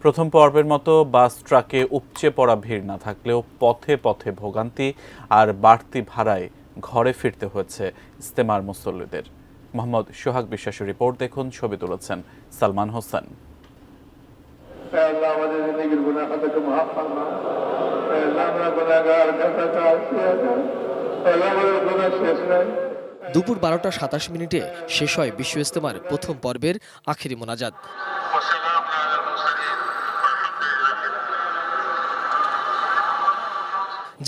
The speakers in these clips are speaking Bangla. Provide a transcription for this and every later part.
প্রথম পর্বের মতো বাস ট্রাকে উপচে পড়া ভিড় না থাকলেও পথে পথে ভোগান্তি আর বাড়তি ভাড়ায় ঘরে ফিরতে হয়েছে ইজতেমার মুসল্লিদের। মোহাম্মদ সোহাগ বিশ্বাসের রিপোর্ট দেখুন, ছবি তুলেছেন সালমান হোসেন। দুপুর 12টা 27 মিনিটে শেষ হয় বিশ্ব ইজতেমার প্রথম পর্বের আখেরি মোনাজাত।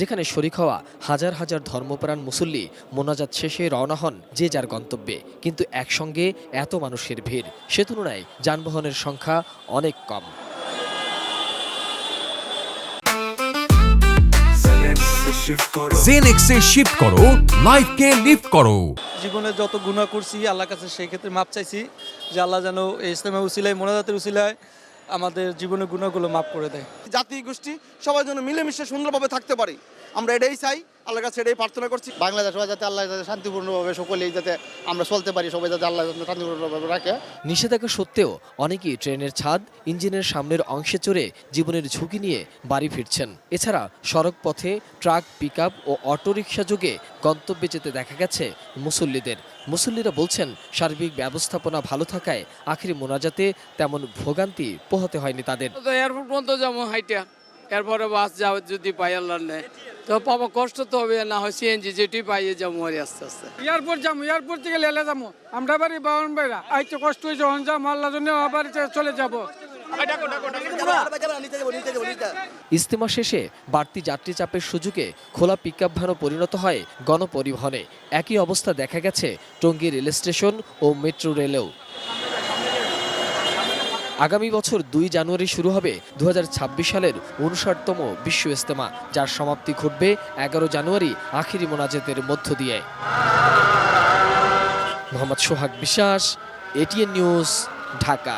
যেখানে শরিক হওয়া হাজার হাজার ধর্মপ্রাণ মুসল্লি মোনাজাত শেষে রওনা হন যে যার গন্তব্যে, কিন্তু একসঙ্গে এত মানুষের ভিড়, সে তুলনায় যানবাহনের সংখ্যা অনেক কম। জেনেক্সে শিফট করো, লাইফকে লিফট করো। জীবনে যত গুনাহ করছি আল্লাহর কাছে সেই ক্ষেত্রে মাপ চাইছি যে আল্লাহ যেন এই ইসলামের উসিলায়, মোনাজাতের উসিলায় আমাদের জীবনের গুনাহগুলো মাফ করে দেয়। জাতি গোষ্ঠী সবাই যেন মিলেমিশে সুন্দরভাবে থাকতে পারি, আমরা এটাই চাই, আল্লাহর কাছে এটাই প্রার্থনা করছি। বাংলাদেশ যাতে আল্লাহ যাতে শান্তিপূর্ণভাবে সকলেই যাতে আমরা চলতে পারি, সবাই যাতে আল্লাহ শান্তিপূর্ণভাবে রাখে। নিষেধাজ্ঞা সত্ত্বেও অনেকেই ট্রেনের ছাদ, ইঞ্জিনের সামনের অংশে চড়ে জীবনের ঝুঁকি নিয়ে বাড়ি ফিরছেন। এছাড়া সড়ক পথে ট্রাক, পিকআপ ও অটোরিকশা যোগে গন্তব্যে যেতে দেখা গেছে মুসল্লিদের। মুসল্লিরা বলছেন, সার্বিক ব্যবস্থাপনা ভালো থাকায় আখেরি মোনাজাতে তেমন ভোগান্তি পোহাতে হয়নি তাদের। এয়ারপোর্ট পর্যন্ত যাবো হাইটা, এরপরে বাস যাও যদি পাই আল্লাহ নেয় তো পাবো, কষ্ট তো হবে, না হয় সিএনজি যেটি পাইয়ে যাবো আস্তে আস্তে। এয়ারপোর্ট যাবো, এয়ারপোর্ট থেকে লেলে যাবো, আমরা বাড়ি বাউন বাইরা আইতে কষ্ট হয়েছে, যাবো আল্লাহ জন্য বাড়িতে চলে যাবো। ইজতেমা শেষে বাড়তি যাত্রী চাপের সুযোগে খোলা পিকআপ ভ্যানও পরিণত হয় গণপরিবহনে। একই অবস্থা দেখা গেছে টঙ্গী রেল স্টেশন ও মেট্রো রেলেও। আগামী বছর 2 জানুয়ারি শুরু হবে 2026 সালের 59তম বিশ্ব ইজতেমা, যার সমাপ্তি ঘটবে 11 জানুয়ারি আখেরি মোনাজাতের মধ্য দিয়ে। মোহাম্মদ সোহাগ বিশ্বাস, এটিএন নিউজ, ঢাকা।